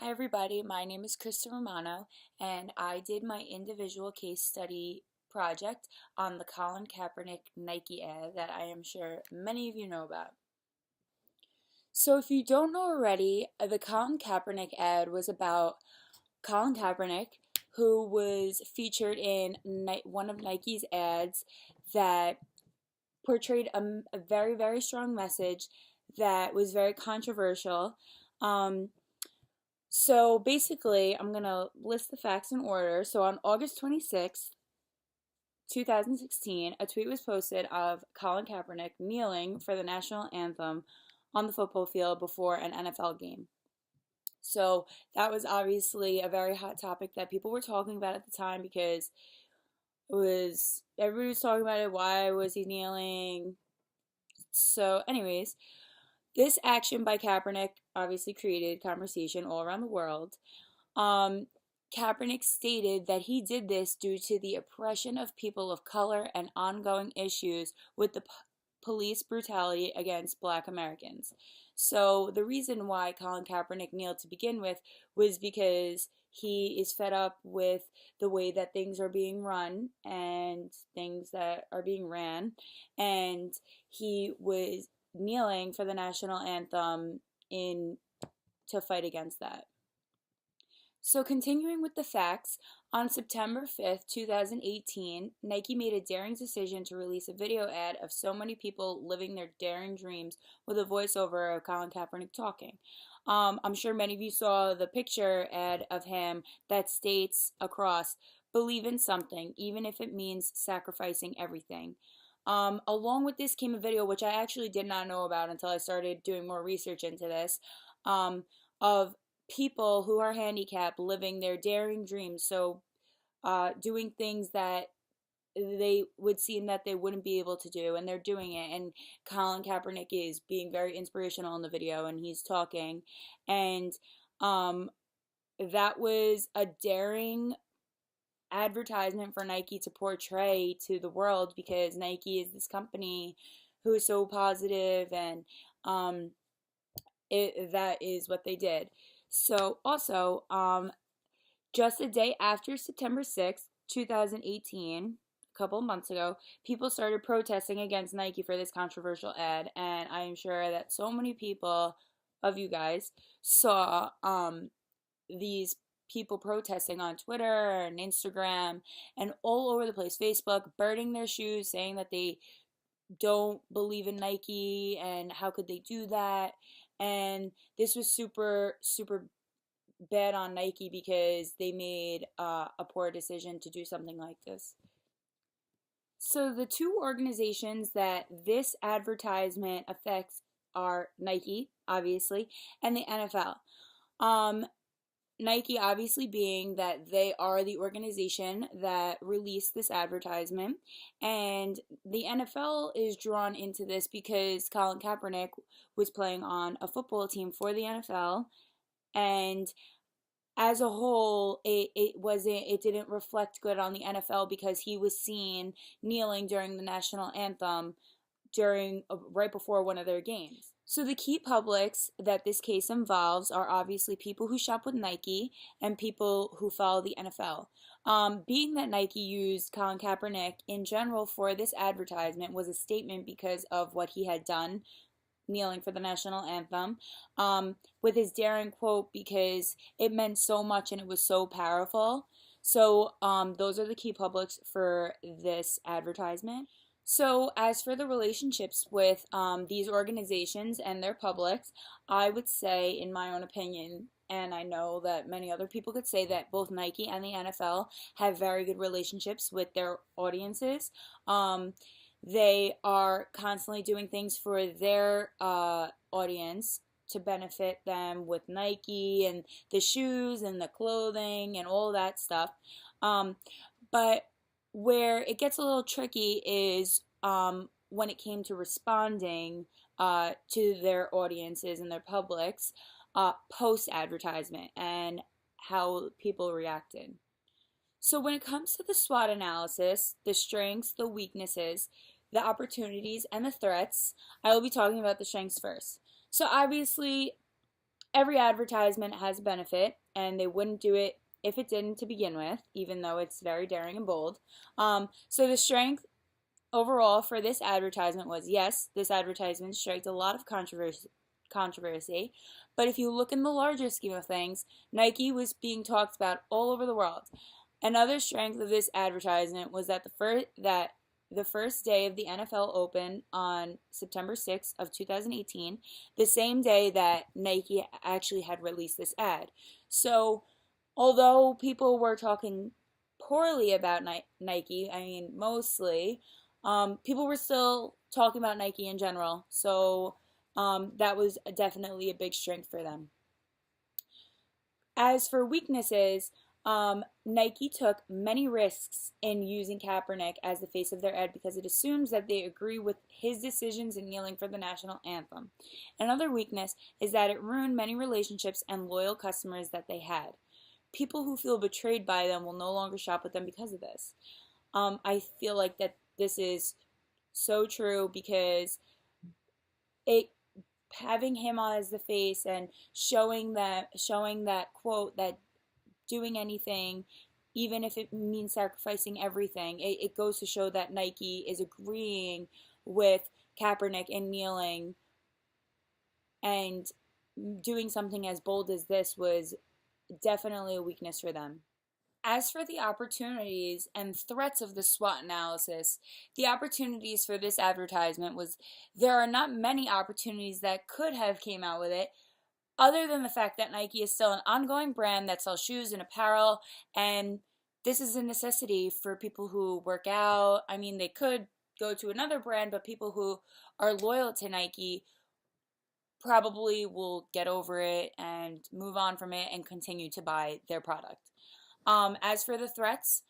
Hi everybody, my name is Krista Romano and I did my individual case study project on the Colin Kaepernick Nike ad that I am sure many of you know about. So if you don't know already, the Colin Kaepernick ad was about Colin Kaepernick, who was featured in one of Nike's ads that portrayed a very, very strong message that was very controversial. So basically, I'm going to list the facts in order. So on August 26th, 2016, a tweet was posted of Colin Kaepernick kneeling for the national anthem on the football field before an NFL game. So that was obviously a very hot topic that people were talking about at the time because everybody was talking about it. Why was he kneeling? So anyways, this action by Kaepernick obviously created conversation all around the world. Um, Kaepernick stated that he did this due to the oppression of people of color and ongoing issues with the police brutality against black Americans. So, the reason why Colin Kaepernick kneeled to begin with was because he is fed up with the way that things are being run and things that are being ran, and he was kneeling for the national anthem in to fight against that. So, continuing with the facts, on September 5th, 2018, Nike made a daring decision to release a video ad of so many people living their daring dreams with a voiceover of Colin Kaepernick talking. I'm sure many of you saw the picture ad of him that states across, believe in something, even if it means sacrificing everything. Along with this came a video, which I actually did not know about until I started doing more research into this, of people who are handicapped living their daring dreams. So, doing things that they would seem that they wouldn't be able to do, and they're doing it. And Colin Kaepernick is being very inspirational in the video, and he's talking. And um, that was a daring advertisement for Nike to portray to the world because Nike is this company who is so positive, and um, that is what they did. So, also, just a day after September 6th, 2018, a couple of months ago, people started protesting against Nike for this controversial ad, and I am sure that so many people of you guys saw these people protesting on Twitter and Instagram and all over the place, Facebook, burning their shoes, saying that they don't believe in Nike and how could they do that. And this was super, super bad on Nike because they made a poor decision to do something like this. So the two organizations that this advertisement affects are Nike, obviously, and the NFL. Um, Nike, obviously, being that they are the organization that released this advertisement, and the NFL is drawn into this because Colin Kaepernick was playing on a football team for the NFL, and as a whole, it didn't reflect good on the NFL because he was seen kneeling during the national anthem during right before one of their games. So the key publics that this case involves are obviously people who shop with Nike and people who follow the NFL. Being that Nike used Colin Kaepernick in general for this advertisement was a statement because of what he had done kneeling for the national anthem, with his daring quote because it meant so much and it was so powerful. So those are the key publics for this advertisement. So as for the relationships with these organizations and their publics, I would say, in my own opinion, and I know that many other people could say that both Nike and the NFL have very good relationships with their audiences. They are constantly doing things for their audience to benefit them with Nike and the shoes and the clothing and all that stuff. Um, but where it gets a little tricky is when it came to responding to their audiences and their publics post advertisement and how people reacted. So, when it comes to the SWOT analysis, the strengths, the weaknesses, the opportunities, and the threats, I will be talking about the strengths first. So, obviously, Every advertisement has a benefit, and they wouldn't do it if it didn't to begin with, even though it's very daring and bold. So the strength overall for this advertisement was, yes, this advertisement struck a lot of controversy, but if you look in the larger scheme of things, Nike was being talked about all over the world. Another strength of this advertisement was that the first day of the NFL Open on September 6th of 2018, the same day that Nike actually had released this ad. So, although people were talking poorly about Nike, I mean mostly, people were still talking about Nike in general. So, that was definitely a big strength for them. As for weaknesses, Nike took many risks in using Kaepernick as the face of their ad because it assumes that they agree with his decisions in kneeling for the national anthem. Another weakness is that it ruined many relationships and loyal customers that they had. People who feel betrayed by them will no longer shop with them because of this. I feel like that this is so true because it having him on as the face and showing that quote that doing anything, even if it means sacrificing everything, it goes to show that Nike is agreeing with Kaepernick and kneeling, and doing something as bold as this was definitely a weakness for them. As for the opportunities and threats of the SWOT analysis, the opportunities for this advertisement was there are not many opportunities that could have came out with it, other than the fact that Nike is still an ongoing brand that sells shoes and apparel, and this is a necessity for people who work out. I mean, they could go to another brand, but people who are loyal to Nike probably will get over it and move on from it and continue to buy their product. As for the threats,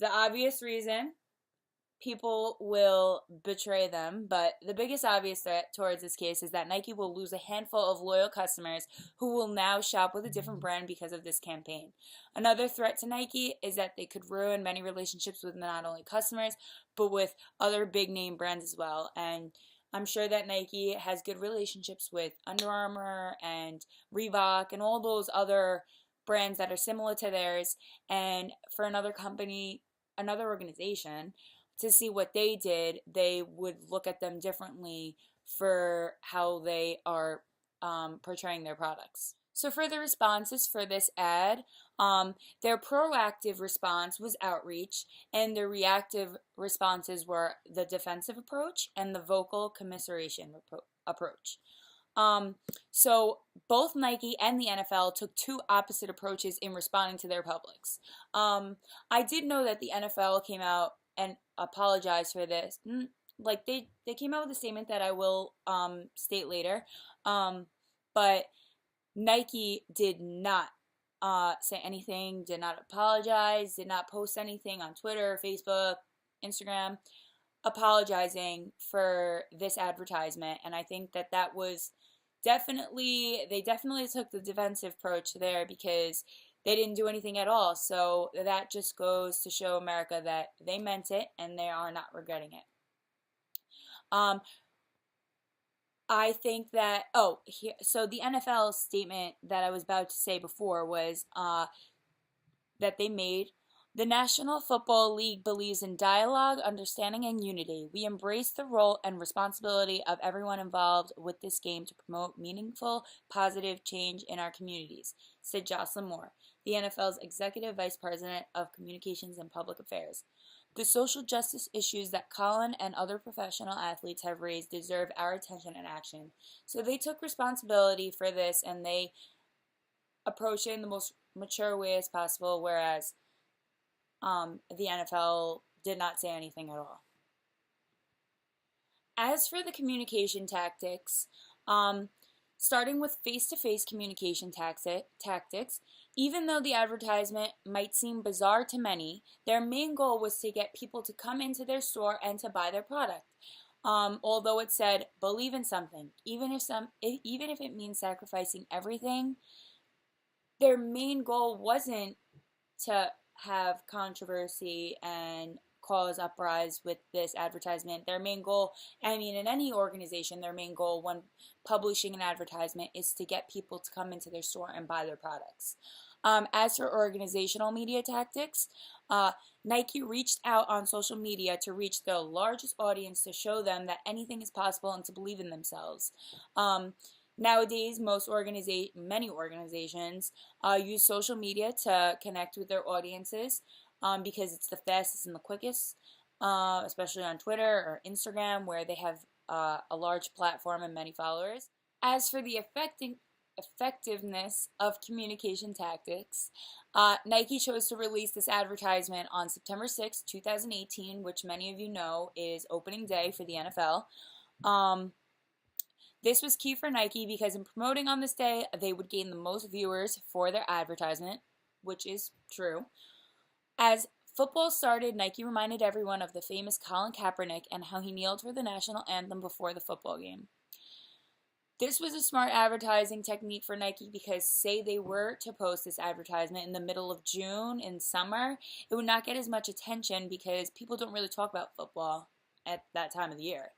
the obvious reason people will betray them, but the biggest obvious threat towards this case is that Nike will lose a handful of loyal customers who will now shop with a different brand because of this campaign. Another threat to Nike is that they could ruin many relationships with not only customers, but with other big name brands as well. And I'm sure that Nike has good relationships with Under Armour and Reebok and all those other brands that are similar to theirs. And for another company, another organization, to see what they did, they would look at them differently for how they are portraying their products. So for the responses for this ad, their proactive response was outreach, and their reactive responses were the defensive approach and the vocal commiseration approach. So both Nike and the NFL took two opposite approaches in responding to their publics. I did know that the NFL came out and apologized for this. Like they came out with a statement that I will state later. But Nike did not say anything, did not apologize, did not post anything on Twitter, Facebook, Instagram, apologizing for this advertisement. And I think that that was they definitely took the defensive approach there because they didn't do anything at all. So that just goes to show America that they meant it and they are not regretting it. I think that, so the NFL statement that I was about to say before was that they made. The National Football League believes in dialogue, understanding, and unity. We embrace the role and responsibility of everyone involved with this game to promote meaningful, positive change in our communities, said Jocelyn Moore, the NFL's Executive Vice President of Communications and Public Affairs. The social justice issues that Colin and other professional athletes have raised deserve our attention and action. So they took responsibility for this and they approached it in the most mature way as possible, whereas the NFL did not say anything at all. As for the communication tactics, starting with face-to-face communication tactics, even though the advertisement might seem bizarre to many, their main goal was to get people to come into their store and to buy their product. Although it said, believe in something, even if it means sacrificing everything, their main goal wasn't to have controversy and cause uprise with this advertisement. Their main goal, I mean, in any organization, their main goal when publishing an advertisement is to get people to come into their store and buy their products. As for organizational media tactics, Nike reached out on social media to reach the largest audience to show them that anything is possible and to believe in themselves. Nowadays, many organizations use social media to connect with their audiences because it's the fastest and the quickest, especially on Twitter or Instagram, where they have a large platform and many followers. As for the effectiveness of communication tactics, Nike chose to release this advertisement on September 6, 2018, which many of you know is opening day for the NFL. This was key for Nike because in promoting on this day, they would gain the most viewers for their advertisement, which is true. As football started, Nike reminded everyone of the famous Colin Kaepernick and how he kneeled for the national anthem before the football game. This was a smart advertising technique for Nike because say they were to post this advertisement in the middle of June in summer, it would not get as much attention because people don't really talk about football at that time of the year.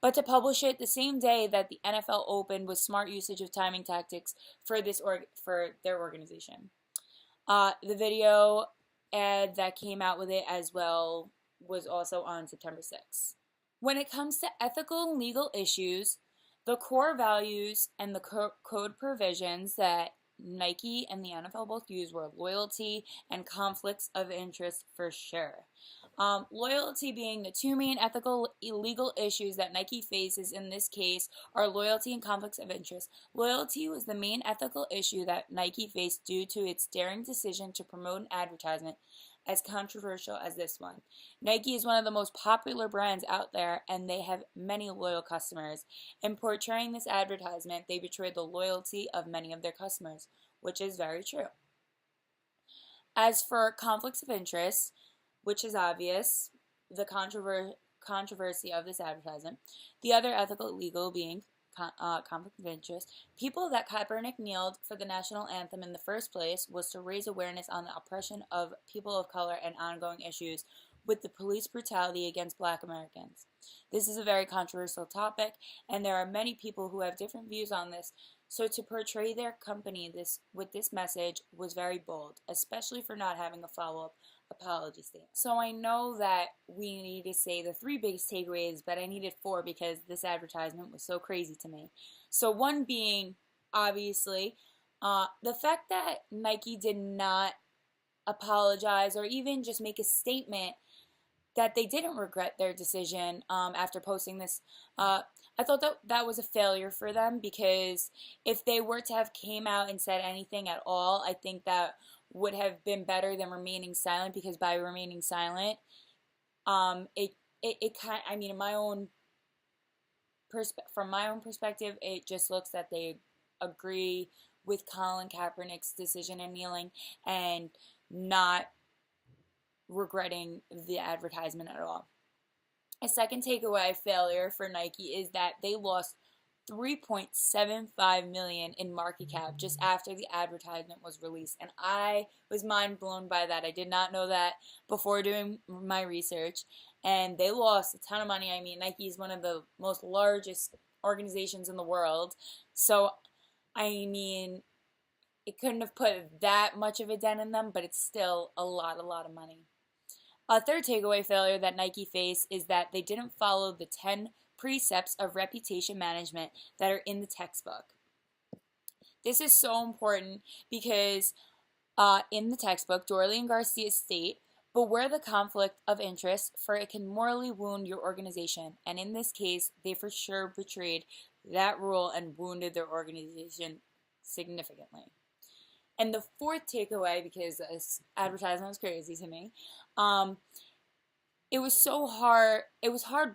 But to publish it the same day that the NFL opened was smart usage of timing tactics for their organization. The video ad that came out with it as well was also on September 6th. When it comes to ethical and legal issues, the core values and the code provisions that Nike and the NFL both used were loyalty and conflicts of interest for sure. Loyalty being the two main ethical illegal issues that Nike faces in this case are loyalty and conflicts of interest. Loyalty was the main ethical issue that Nike faced due to its daring decision to promote an advertisement as controversial as this one. Nike is one of the most popular brands out there and they have many loyal customers. In portraying this advertisement, they betrayed the loyalty of many of their customers, which is very true. As for conflicts of interest, which is obvious, the controversy of this advertisement. The other ethical legal being conflict of interest. People that Kaepernick kneeled for the national anthem in the first place was to raise awareness on the oppression of people of color and ongoing issues with the police brutality against Black Americans. This is a very controversial topic, and there are many people who have different views on this. So to portray their company with this message was very bold, especially for not having a follow-up apology statement. So I know that we need to say the 3 biggest takeaways, but I needed 4 because this advertisement was so crazy to me. So one being, obviously, the fact that Nike did not apologize or even just make a statement that they didn't regret their decision after posting this. I thought that was a failure for them because if they were to have came out and said anything at all, I think that would have been better than remaining silent, because by remaining silent, it kind, I mean, from my own perspective, it just looks that they agree with Colin Kaepernick's decision in kneeling and not regretting the advertisement at all. A second takeaway failure for Nike is that they lost $3.75 million in market cap just after the advertisement was released, and I was mind blown by that. I did not know that before doing my research, and they lost a ton of money. I mean, Nike is one of the most largest organizations in the world, so I mean, it couldn't have put that much of a dent in them, but it's still a lot of money. A third takeaway failure that Nike faced is that they didn't follow the 10 precepts of reputation management that are in the textbook. This is so important because in the textbook, Dorley and Garcia state, beware the conflict of interest, for it can morally wound your organization. And in this case, they for sure betrayed that rule and wounded their organization significantly. And the fourth takeaway, because this advertisement was crazy to me, it was hard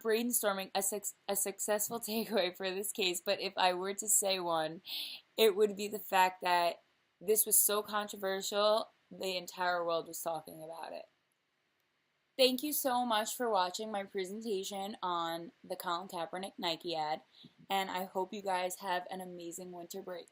brainstorming a successful takeaway for this case, but if I were to say one, it would be the fact that this was so controversial, the entire world was talking about it. Thank you so much for watching my presentation on the Colin Kaepernick Nike ad, and I hope you guys have an amazing winter break.